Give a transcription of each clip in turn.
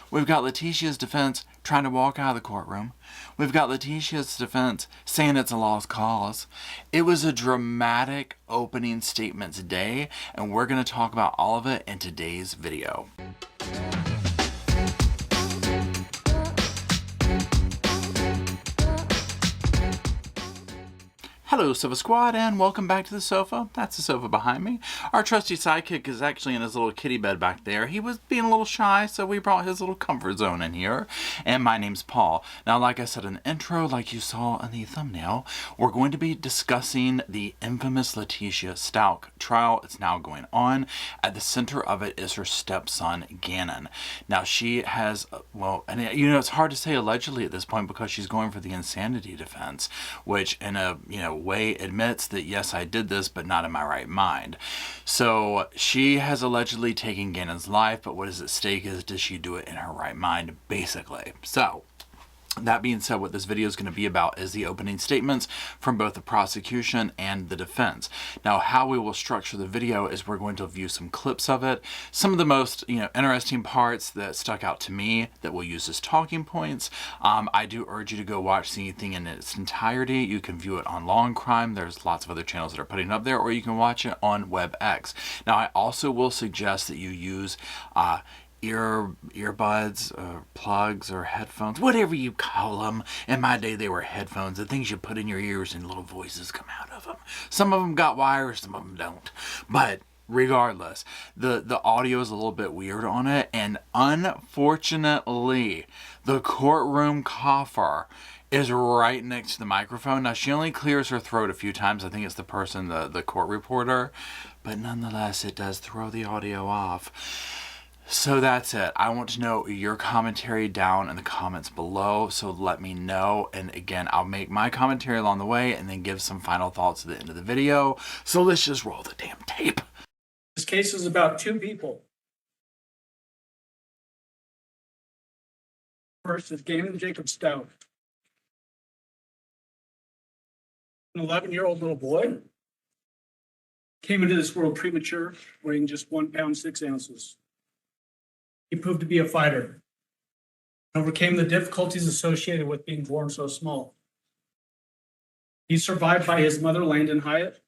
We've got Letecia's defense trying to walk out of the courtroom. We've got Letecia's defense saying it's a lost cause. It was a dramatic opening statements day, and we're going to talk about all of it in today's video. Hello, Sofa Squad, and welcome back to the sofa. That's the sofa behind me. Our trusty sidekick is actually in his little kitty bed back there. He was being a little shy, so we brought his little comfort zone in here. And my name's Paul. Now, like I said in the intro, like you saw in the thumbnail, we're going to be discussing the infamous Letecia Stauch trial. It's now going on. At the center of it is her stepson, Gannon. Now, she has, and it's hard to say allegedly at this point because she's going for the insanity defense, which in a, way admits that yes, I did this, but not in my right mind. So she has allegedly taken Gannon's life, but what is at stake is, does she do it in her right mind, basically. So that being said, what this video is going to be about is the opening statements from both the prosecution and the defense. Now, how we will structure the video is we're going to view some clips of it. Some of the most, interesting parts that stuck out to me that we'll use as talking points. I do urge you to go watch the thing in its entirety. You can view it on Long Crime. There's lots of other channels that are putting it up there, or you can watch it on WebX. Now, I also will suggest that you use earbuds or plugs or headphones, whatever you call them. In my day, they were headphones, the things you put in your ears and little voices come out of them. Some of them got wires, some of them don't. But regardless, the audio is a little bit weird on it, and unfortunately, the courtroom coffer is right next to the microphone. Now, she only clears her throat a few times. I think it's the person, the court reporter, but nonetheless, it does throw the audio off. So that's it. I want to know your commentary down in the comments below, so let me know. And again, I'll make my commentary along the way and then give some final thoughts at the end of the video. So let's just roll the damn tape. This case is about two people. First is Gannon Stauch, an 11-year-old little boy. Came into this world premature, weighing just 1 pound 6 ounces. He proved to be a fighter, overcame the difficulties associated with being born so small. He's survived by his mother, Landon Hyatt,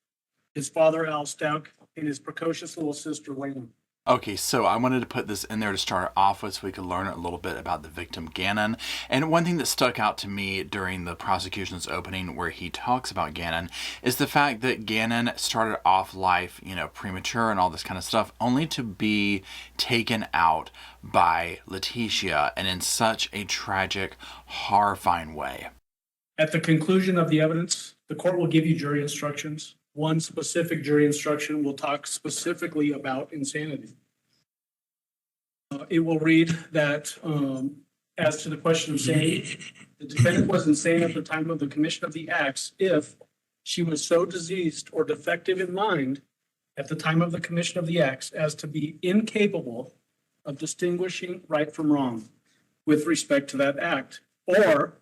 his father, Al Stauch, and his precocious little sister, Lena. Okay, so I wanted to put this in there to start off with so we could learn a little bit about the victim, Gannon. And one thing that stuck out to me during the prosecution's opening where he talks about Gannon is the fact that Gannon started off life, premature and all this kind of stuff, only to be taken out by Letecia, and in such a tragic, horrifying way. At the conclusion of the evidence, the court will give you jury instructions. One specific jury instruction will talk specifically about insanity. It will read that as to the question of insanity, the defendant was insane at the time of the commission of the acts if she was so diseased or defective in mind at the time of the commission of the acts as to be incapable of distinguishing right from wrong with respect to that act, or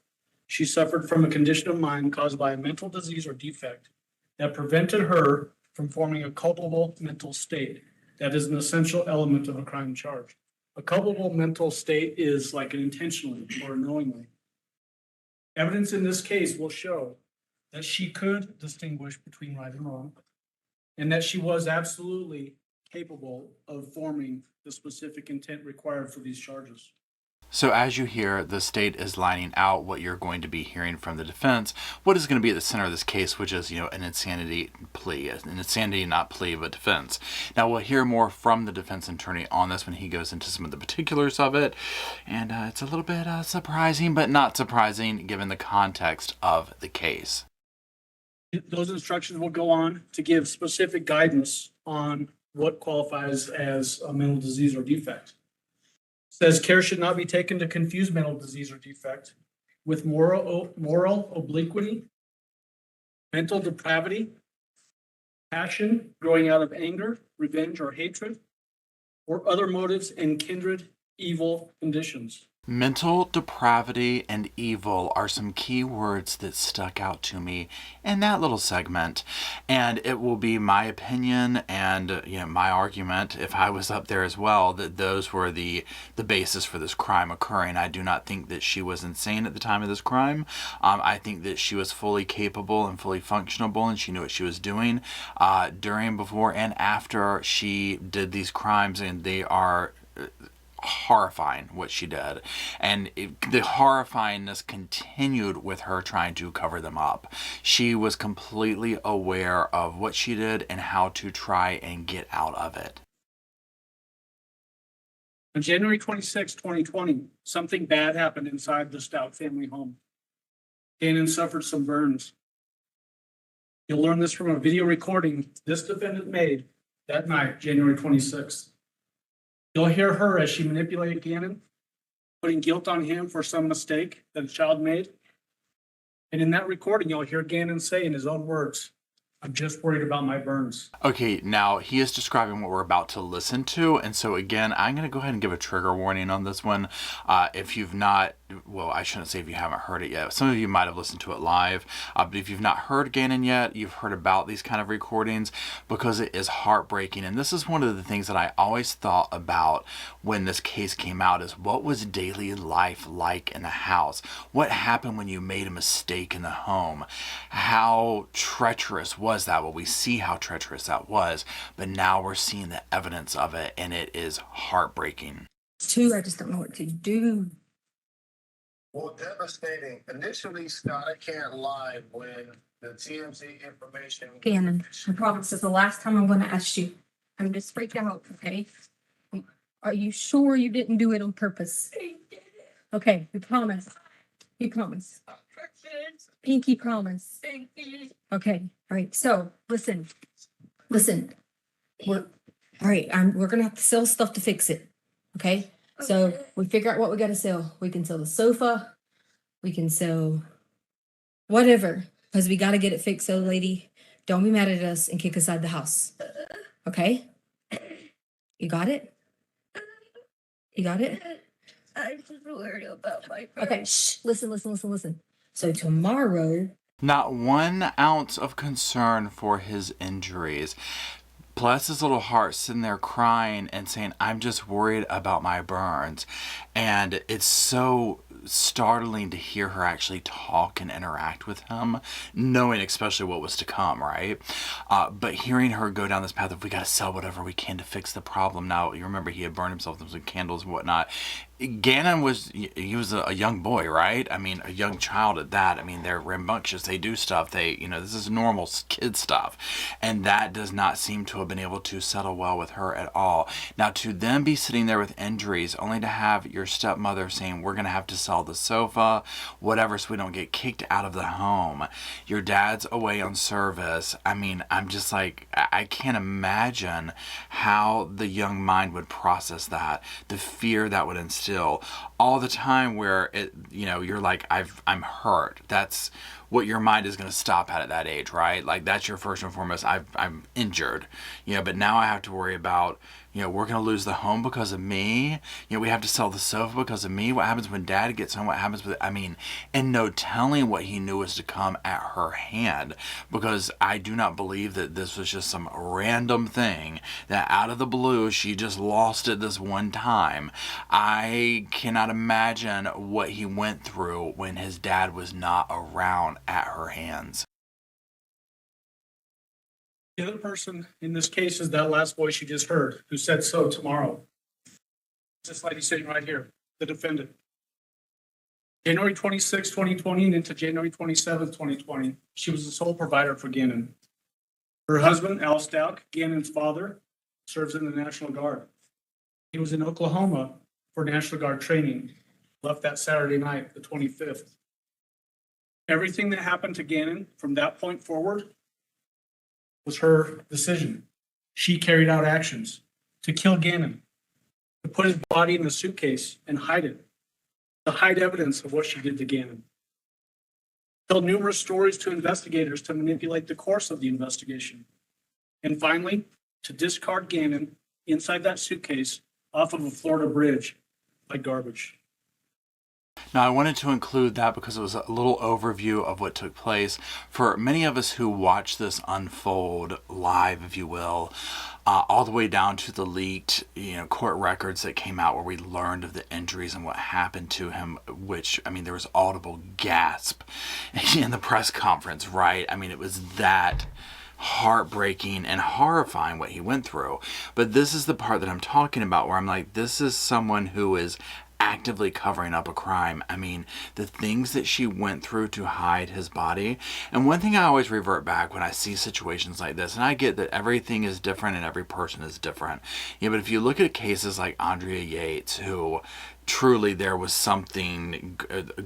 she suffered from a condition of mind caused by a mental disease or defect that prevented her from forming a culpable mental state. That is an essential element of a crime charge. A culpable mental state is like an intentionally or knowingly. Evidence in this case will show that she could distinguish between right and wrong, and that she was absolutely capable of forming the specific intent required for these charges. So as you hear, the state is lining out what you're going to be hearing from the defense, what is going to be at the center of this case, which is, an insanity plea, an insanity not plea, but defense. Now we'll hear more from the defense attorney on this when he goes into some of the particulars of it, and it's a little bit surprising, but not surprising given the context of the case. Those instructions will go on to give specific guidance on what qualifies as a mental disease or defect. Says care should not be taken to confuse mental disease or defect with moral obliquity, mental depravity, passion growing out of anger, revenge, or hatred, or other motives and kindred evil conditions. Mental depravity and evil are some key words that stuck out to me in that little segment. And it will be my opinion and my argument, if I was up there as well, that those were the basis for this crime occurring. I do not think that she was insane at the time of this crime. I think that she was fully capable and fully functionable, and she knew what she was doing during, before, and after she did these crimes, and they are horrifying what she did, and the horrifyingness continued with her trying to cover them up. She was completely aware of what she did and how to try and get out of it. On January 26, 2020, something bad happened inside the Stauch family home. Gannon suffered some burns. You'll learn this from a video recording this defendant made that night, January 26th. You'll hear her as she manipulated Gannon, putting guilt on him for some mistake that a child made. And in that recording, you'll hear Gannon say in his own words, "I'm just worried about my burns." Okay, now he is describing what we're about to listen to, and so again, I'm going to go ahead and give a trigger warning on this one. If you've not, well, I shouldn't say if you haven't heard it yet. Some of you might have listened to it live, but if you've not heard Gannon yet, you've heard about these kind of recordings, because it is heartbreaking. And this is one of the things that I always thought about when this case came out, is what was daily life like in the house? What happened when you made a mistake in the home? How treacherous was that? Well, we see how treacherous that was, but now we're seeing the evidence of it, and it is heartbreaking. I just don't know what to do. Well, devastating. Initially, Scott, I can't lie, when the TMZ information. Gannon, I promise this is the last time I'm going to ask you. I'm just freaked out, okay? Are you sure you didn't do it on purpose? Okay, we promise. You promise. Pinky promise. Okay, all right. So listen. We're gonna have to sell stuff to fix it. Okay. So we figure out what we gotta sell. We can sell the sofa. We can sell whatever, because we gotta get it fixed. So, lady, don't be mad at us and kick us out of the house. Okay? You got it? You got it? I'm just worried about my Okay. Shh. Listen. So tomorrow. Not 1 ounce of concern for his injuries. Bless his little heart, sitting there crying and saying, "I'm just worried about my burns." And it's so startling to hear her actually talk and interact with him, knowing especially what was to come, right? But hearing her go down this path of, we got to sell whatever we can to fix the problem. Now, you remember he had burned himself with some candles and whatnot. Gannon was a young boy, right? I mean, a young child at that. I mean, they're rambunctious. They do stuff. This is normal kid stuff. And that does not seem to have been able to settle well with her at all. Now, to them be sitting there with injuries, only to have your stepmother saying, we're going to have to sell the sofa, whatever, so we don't get kicked out of the home. Your dad's away on service. I mean, I'm just like, I can't imagine how the young mind would process that. The fear that would instill all the time, where you're like, I'm hurt. That's what your mind is going to stop at that age, right? Like, that's your first and foremost, I'm injured, but now I have to worry about, we're going to lose the home because of me. We have to sell the sofa because of me. What happens when dad gets home? What happens with, and no telling what he knew was to come at her hand, because I do not believe that this was just some random thing that out of the blue, she just lost it this one time. I cannot imagine what he went through when his dad was not around at her hands. The other person in this case is that last voice you just heard, who said so tomorrow. This lady sitting right here, the defendant. January 26, 2020 and into January 27, 2020, she was the sole provider for Gannon. Her husband, Al Stauch, Gannon's father, serves in the National Guard. He was in Oklahoma for National Guard training, left that Saturday night, the 25th. Everything that happened to Gannon from that point forward was her decision. She carried out actions to kill Gannon, to put his body in a suitcase and hide it, to hide evidence of what she did to Gannon. Told numerous stories to investigators to manipulate the course of the investigation. And finally, to discard Gannon inside that suitcase off of a Florida bridge like garbage. Now, I wanted to include that because it was a little overview of what took place. For many of us who watched this unfold live, if you will, all the way down to the leaked, court records that came out where we learned of the injuries and what happened to him, which, I mean, there was audible gasp in the press conference, right? I mean, it was that heartbreaking and horrifying what he went through. But this is the part that I'm talking about where I'm like, this is someone who is actively covering up a crime. I mean, the things that she went through to hide his body. And one thing I always revert back when I see situations like this, and I get that everything is different and every person is different. Yeah, but if you look at cases like Andrea Yates, who truly there was something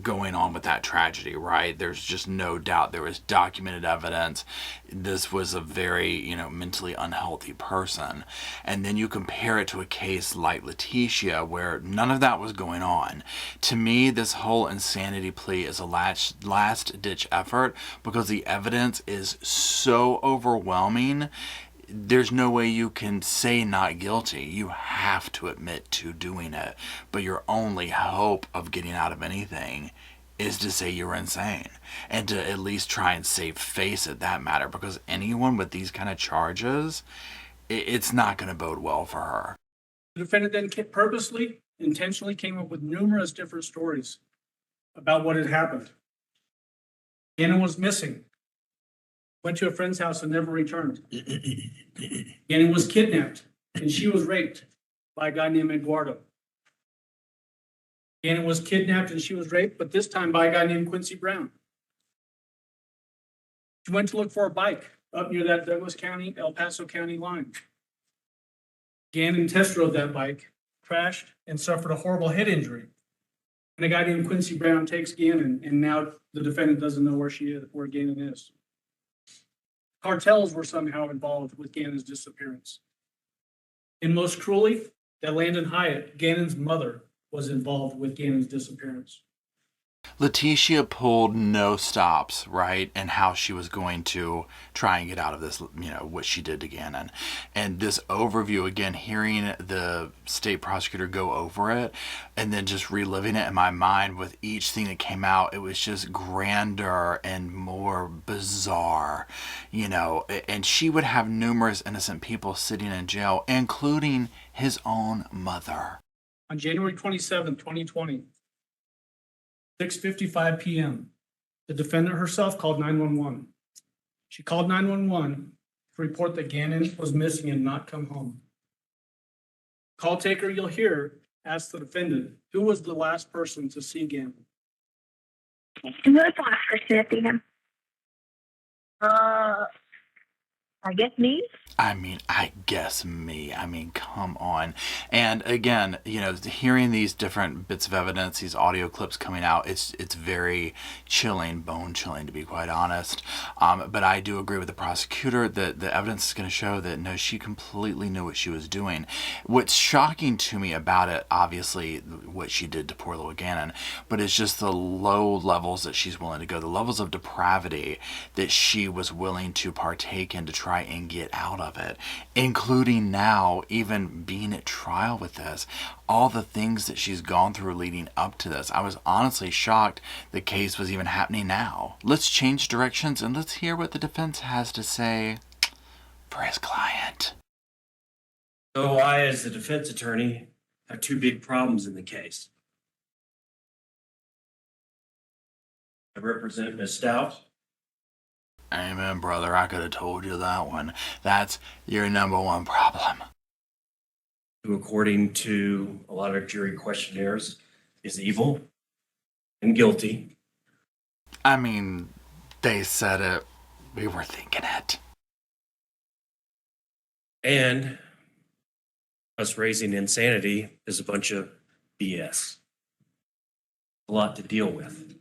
going on with that tragedy, right? There's just no doubt. There was documented evidence. This was a very, mentally unhealthy person. And then you compare it to a case like Letecia, where none of that was going on. To me, this whole insanity plea is a last-ditch effort because the evidence is so overwhelming. There's no way you can say not guilty. You have to admit to doing it. But your only hope of getting out of anything is to say you're insane and to at least try and save face at that matter, because anyone with these kind of charges, it's not going to bode well for her. The defendant then intentionally came up with numerous different stories about what had happened. Gannon was missing. Went to a friend's house and never returned. Gannon was kidnapped and she was raped by a guy named Eduardo. Gannon was kidnapped and she was raped, but this time by a guy named Quincy Brown. She went to look for a bike up near that Douglas County, El Paso County line. Gannon test rode that bike, crashed, and suffered a horrible head injury. And a guy named Quincy Brown takes Gannon, and now the defendant doesn't know where Gannon is. Cartels were somehow involved with Gannon's disappearance. And most cruelly, that Landon Hyatt, Gannon's mother, was involved with Gannon's disappearance. Letecia pulled no stops, right, and how she was going to try and get out of this, what she did to Gannon. And this overview, again, hearing the state prosecutor go over it and then just reliving it in my mind with each thing that came out, it was just grander and more bizarre, and she would have numerous innocent people sitting in jail, including his own mother. On January 27, 2020, 6:55 p.m., the defendant herself called 911. She called 911 to report that Gannon was missing and not come home. Call taker, you'll hear, asked the defendant, who was the last person to see Gannon? Who was the last person to see him? I guess me? I guess me. Come on. And again, hearing these different bits of evidence, these audio clips coming out, it's very chilling, bone chilling, to be quite honest. But I do agree with the prosecutor that the evidence is going to show that, no, she completely knew what she was doing. What's shocking to me about it, obviously, what she did to poor little Gannon, but it's just the low levels that she's willing to go, the levels of depravity that she was willing to partake in to try and get out of it, including now even being at trial with this, all the things that she's gone through leading up to this. I was honestly shocked the case was even happening now. Let's change directions and let's hear what the defense has to say for his client. So I, as the defense attorney, have two big problems in the case. I represent Ms. Stauch. Amen, brother. I could have told you that one. That's your number one problem. Who, according to a lot of jury questionnaires, is evil and guilty. They said it. We were thinking it. And us raising insanity is a bunch of BS. A lot to deal with.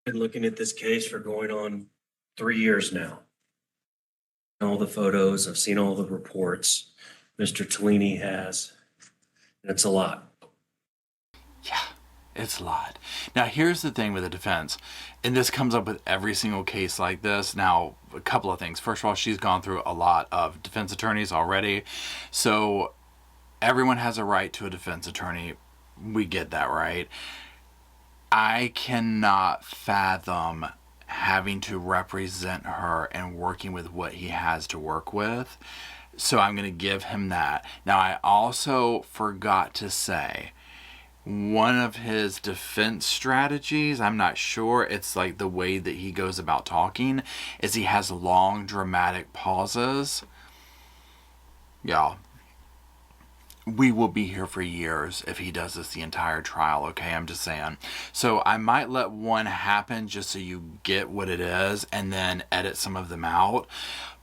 Been looking at this case for going on 3 years now. All the photos, I've seen all the reports Mr. Tellini has, and it's a lot. Yeah, it's a lot. Now, here's the thing with the defense, and this comes up with every single case like this. Now, a couple of things. First of all, she's gone through a lot of defense attorneys already, so everyone has a right to a defense attorney. We get that, right? I cannot fathom having to represent her and working with what he has to work with. So I'm going to give him that. Now, I also forgot to say, one of his defense strategies, I'm not sure, it's like the way that he goes about talking, is he has long dramatic pauses. Y'all, we will be here for years if he does this the entire trial, okay? I'm just saying. So I might let one happen just so you get what it is and then edit some of them out.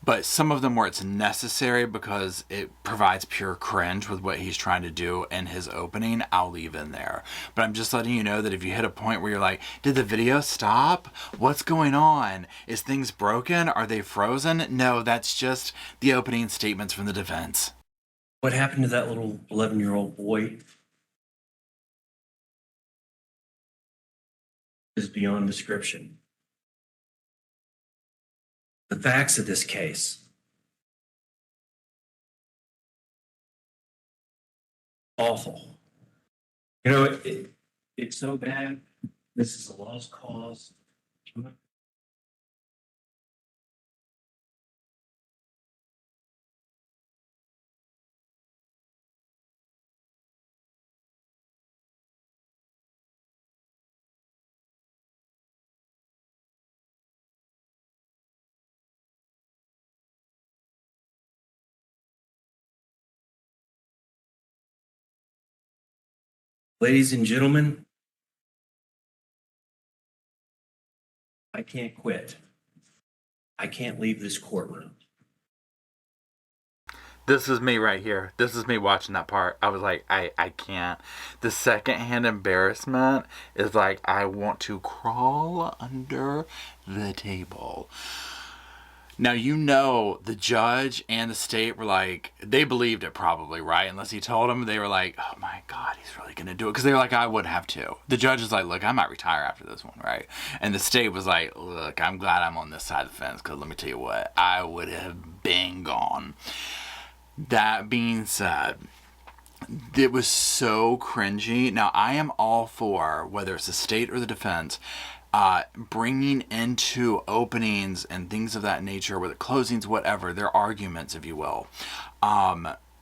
But some of them where it's necessary because it provides pure cringe with what he's trying to do in his opening, I'll leave in there. But I'm just letting you know that if you hit a point where you're like, did the video stop? What's going on? Is things broken? Are they frozen? No, that's just the opening statements from the defense. What happened to that little 11-year-old boy is beyond description. The facts of this case, awful. You know, it's so bad. This is a lost cause. Ladies and gentlemen, I can't quit. I can't leave this courtroom. This is me right here. This is me watching that part. I was like, I can't. The secondhand embarrassment is like, I want to crawl under the table. Now, you know, the judge and the state were like, they believed it probably, right? Unless he told them, they were like, oh my God, he's really going to do it. Because they were like, I would have too. The judge is like, look, I might retire after this one, right? And the state was like, look, I'm glad I'm on this side of the fence. Because let me tell you what, I would have been gone. That being said, it was so cringy. Now, I am all for, whether it's the state or the defense, bringing into openings and things of that nature, whether closings, whatever, their arguments, if you will,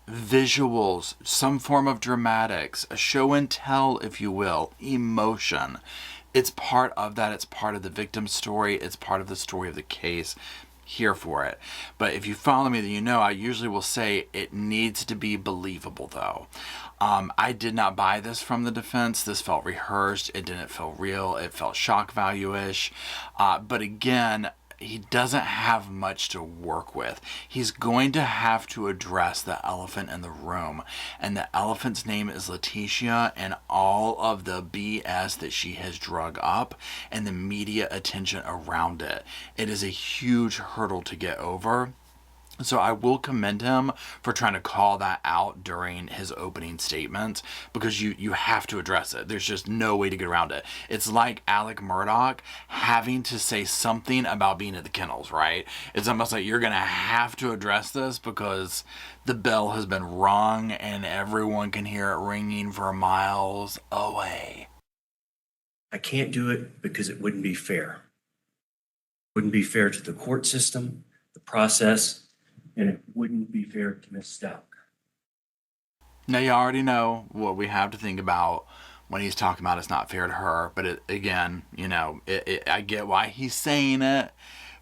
visuals, some form of dramatics, a show and tell, if you will, emotion. It's part of that. It's part of the victim's story. It's part of the story of the case. Here for it. But if you follow me, then you know I usually will say it needs to be believable, though. I did not buy this from the defense. This felt rehearsed. It didn't feel real. It felt shock value-ish. But again, he doesn't have much to work with. He's going to have to address the elephant in the room. And the elephant's name is Letecia, and all of the BS that she has drug up and the media attention around it. It is a huge hurdle to get over. So I will commend him for trying to call that out during his opening statements, because you have to address it. There's just no way to get around it. It's like Alec Murdoch having to say something about being at the kennels, right? It's almost like you're going to have to address this because the bell has been rung and everyone can hear it ringing for miles away. I can't do it because it wouldn't be fair. It wouldn't be fair to the court system, the process, and it wouldn't be fair to Ms. Stauch. Now, you already know what we have to think about when he's talking about it's not fair to her. But it, again, you know, I get why he's saying it,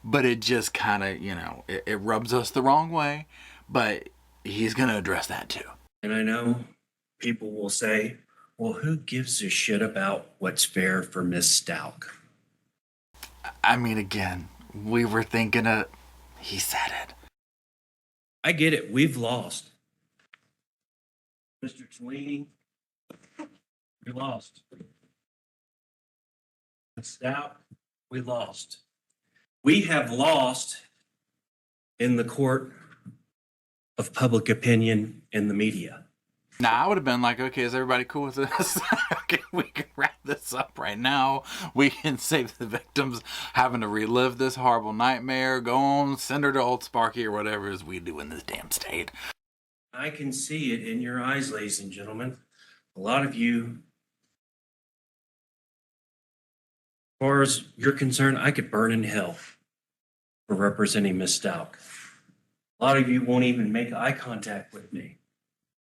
but it just kind of, you know, it rubs us the wrong way. But he's going to address that too. And I know people will say, well, who gives a shit about what's fair for Ms. Stauch? I mean, again, we were thinking it. He said it. I get it. We've lost. Mr. Cellini, we lost. Ms. Stauch, we lost. We have lost in the court of public opinion and the media. Now, I would have been like, okay, is everybody cool with this? Okay, we can wrap this up right now. We can save the victims having to relive this horrible nightmare. Go on, send her to Old Sparky or whatever it is we do in this damn state. I can see it in your eyes, ladies and gentlemen. A lot of you, as far as you're concerned, I could burn in hell for representing Miss Stauch. A lot of you won't even make eye contact with me.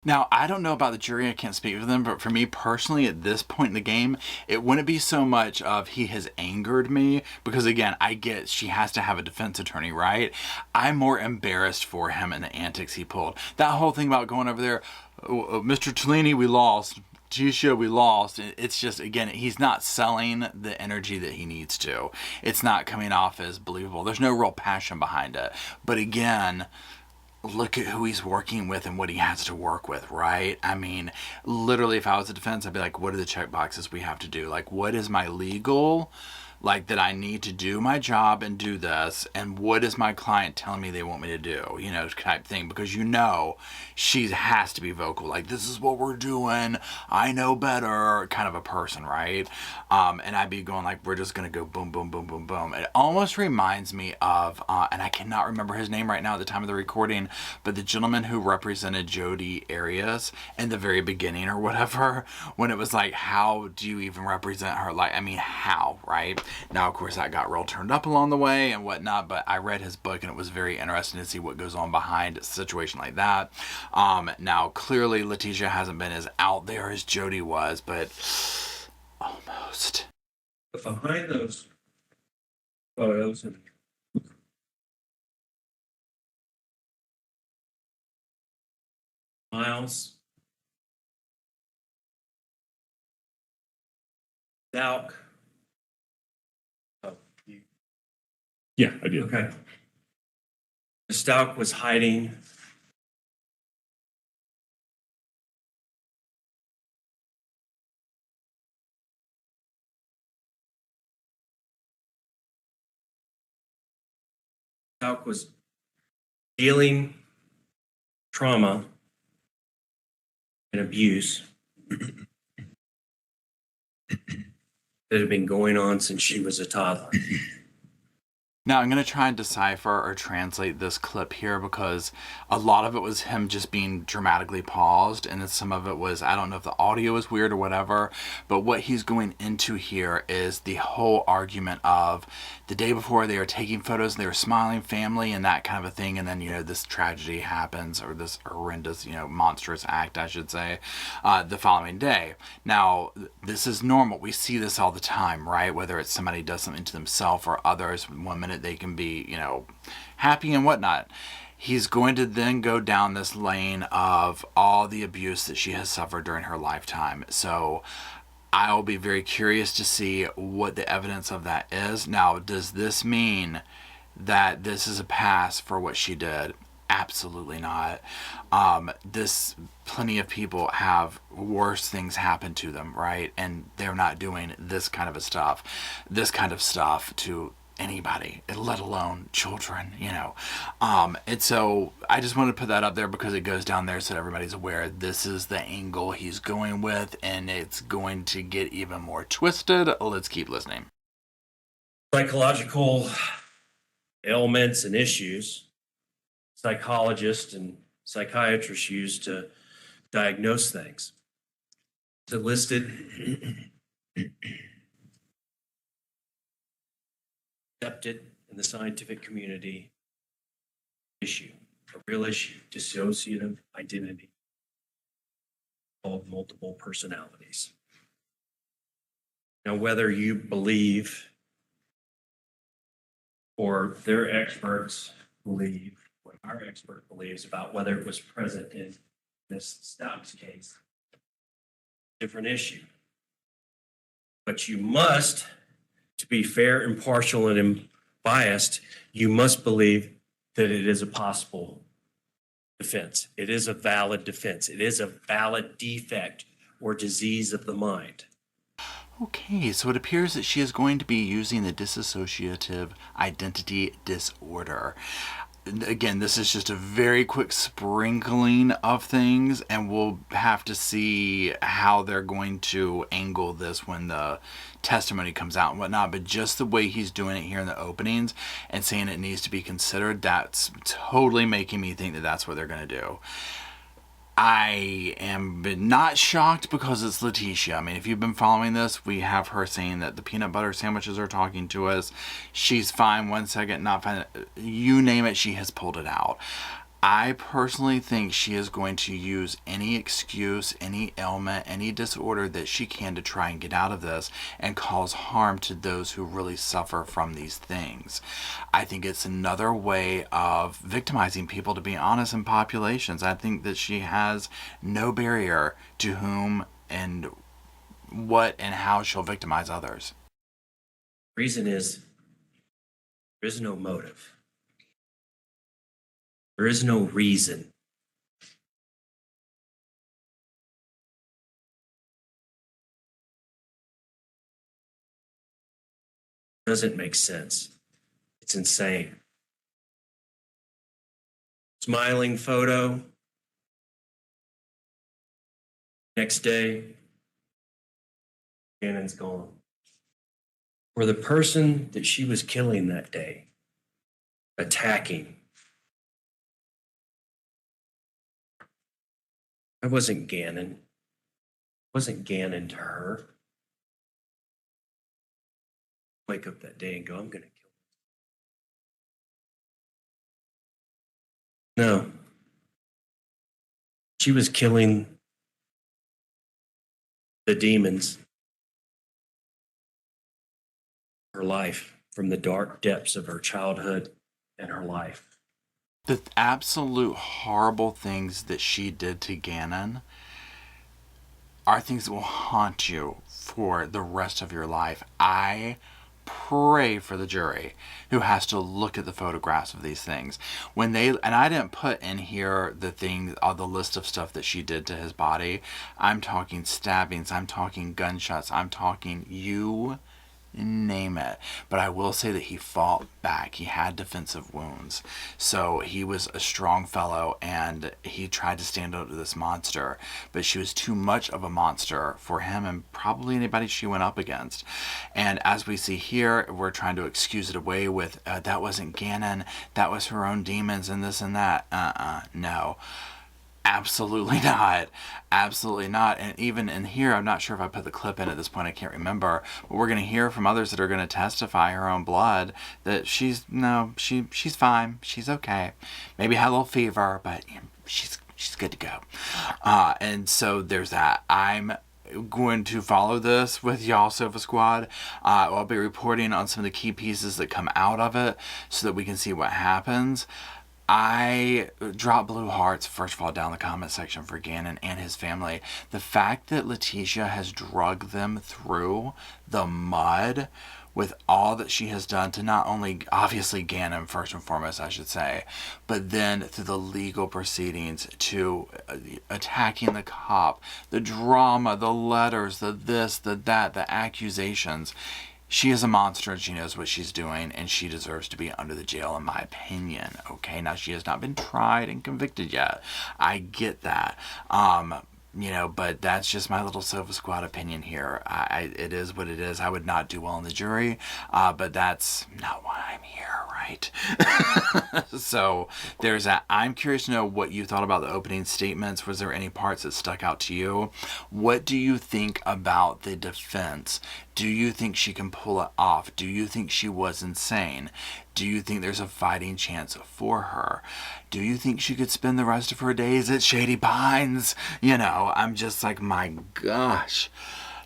Now, I don't know about the jury, I can't speak for them, but for me personally, at this point in the game, it wouldn't be so much of he has angered me, because again, I get she has to have a defense attorney, right? I'm more embarrassed for him and the antics he pulled. That whole thing about going over there, Mr. Tellini, we lost. Tisha, we lost. It's just, again, he's not selling the energy that he needs to. It's not coming off as believable. There's no real passion behind it. But again, look at who he's working with and what he has to work with, right? I mean, literally, if I was a defense, I'd be like, what are the check boxes we have to do? Like, what is my legal, like, that I need to do my job and do this, and what is my client telling me they want me to do, you know, type thing, because you know she has to be vocal, like, this is what we're doing, I know better, kind of a person, right? And I'd be going like, we're just gonna go boom, boom, boom, boom, boom. It almost reminds me of, and I cannot remember his name right now at the time of the recording, but the gentleman who represented Jodi Arias in the very beginning or whatever, when it was like, how do you even represent her? Like, I mean, how, right? Now, of course, that got real turned up along the way and whatnot, but I read his book and it was very interesting to see what goes on behind a situation like that. Now, clearly, Letecia hasn't been as out there as Jodi was, but almost. But behind those photos and smiles, Stauch. Oh, you. Yeah, I did. Okay. Stauch was hiding. Stauch was dealing trauma and abuse that had been going on since she was a toddler. Now, I'm going to try and decipher or translate this clip here because a lot of it was him just being dramatically paused, and then some of it was, I don't know if the audio is weird or whatever, but what he's going into here is the whole argument of the day before they were taking photos, they were smiling family and that kind of a thing, and then, you know, this tragedy happens, or this horrendous, you know, monstrous act, I should say, the following day. Now, this is normal. We see this all the time, right? Whether it's somebody does something to themselves or others, 1 minute they can be, you know, happy and whatnot. He's going to then go down this lane of all the abuse that she has suffered during her lifetime. So I'll be very curious to see what the evidence of that is. Now, does this mean that this is a pass for what she did? Absolutely not. Plenty of people have worse things happen to them, right? And they're not doing this kind of stuff to anybody, let alone children, you know. And so I just wanted to put that up there because it goes down there so everybody's aware this is the angle he's going with, and it's going to get even more twisted. Let's keep listening. Psychological ailments and issues psychologists and psychiatrists use to diagnose things. It's listed, accepted in the scientific community issue, a real issue, dissociative identity called multiple personalities. Now, whether you believe or their experts believe what our expert believes about whether it was present in Ms. Stauch's case, different issue. But you must, to be fair, impartial, and unbiased, you must believe that it is a possible defense. It is a valid defense. It is a valid defect or disease of the mind. Okay, so it appears that she is going to be using the dissociative identity disorder. Again, this is just a very quick sprinkling of things, and we'll have to see how they're going to angle this when the testimony comes out and whatnot. But just the way he's doing it here in the openings and saying it needs to be considered, that's totally making me think that that's what they're going to do. I am not shocked because it's Letecia. I mean, if you've been following this, we have her saying that the peanut butter sandwiches are talking to us. She's fine 1 second, not fine. You name it, she has pulled it out. I personally think she is going to use any excuse, any ailment, any disorder that she can to try and get out of this and cause harm to those who really suffer from these things. I think it's another way of victimizing people, to be honest, in populations. I think that she has no barrier to whom and what and how she'll victimize others. Reason is there is no motive. There is no reason. Doesn't make sense. It's insane. Smiling photo. Next day, Gannon's gone. Or the person that she was killing that day, attacking. I wasn't Gannon. Wasn't Gannon to her. Wake up that day and go, I'm going to kill him. No. She was killing the demons. Her life from the dark depths of her childhood and her life. The absolute horrible things that she did to Gannon are things that will haunt you for the rest of your life. I pray for the jury who has to look at the photographs of these things. And I didn't put in here the list of stuff that she did to his body. I'm talking stabbings, I'm talking gunshots, I'm talking you name it. But I will say that he fought back. He had defensive wounds. So he was a strong fellow, and he tried to stand up to this monster. But she was too much of a monster for him and probably anybody she went up against. And as we see here, we're trying to excuse it away with, that wasn't Gannon, that was her own demons and this and that. No. Absolutely not. Absolutely not. And even in here, I'm not sure if I put the clip in at this point. I can't remember. But we're going to hear from others that are going to testify her own blood that she's fine. She's okay. Maybe had a little fever, but she's good to go. And so there's that. I'm going to follow this with y'all, Sofa Squad. I'll be reporting on some of the key pieces that come out of it so that we can see what happens. I drop blue hearts, first of all, down the comment section for Gannon and his family. The fact that Letecia has dragged them through the mud with all that she has done to not only, obviously, Gannon, first and foremost, I should say, but then through the legal proceedings to attacking the cop, the drama, the letters, the this, the that, the accusations. She is a monster and she knows what she's doing, and she deserves to be under the jail, in my opinion. Okay, now she has not been tried and convicted yet. I get that. But that's just my little Sofa Squad opinion here. It is what it is. I would not do well in the jury, but that's not why I'm here, right? So there's that. I'm curious to know what you thought about the opening statements. Was there any parts that stuck out to you? What do you think about the defense? Do you think she can pull it off? Do you think she was insane? Do you think there's a fighting chance for her? Do you think she could spend the rest of her days at Shady Pines? I'm just like, my gosh.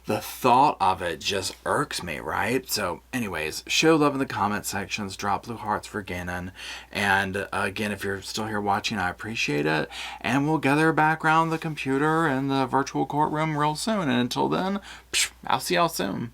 The thought of it just irks me, right? So anyways, show love in the comment sections. Drop blue hearts for Gannon. And again, if you're still here watching, I appreciate it. And we'll gather back around the computer and the virtual courtroom real soon. And until then, I'll see y'all soon.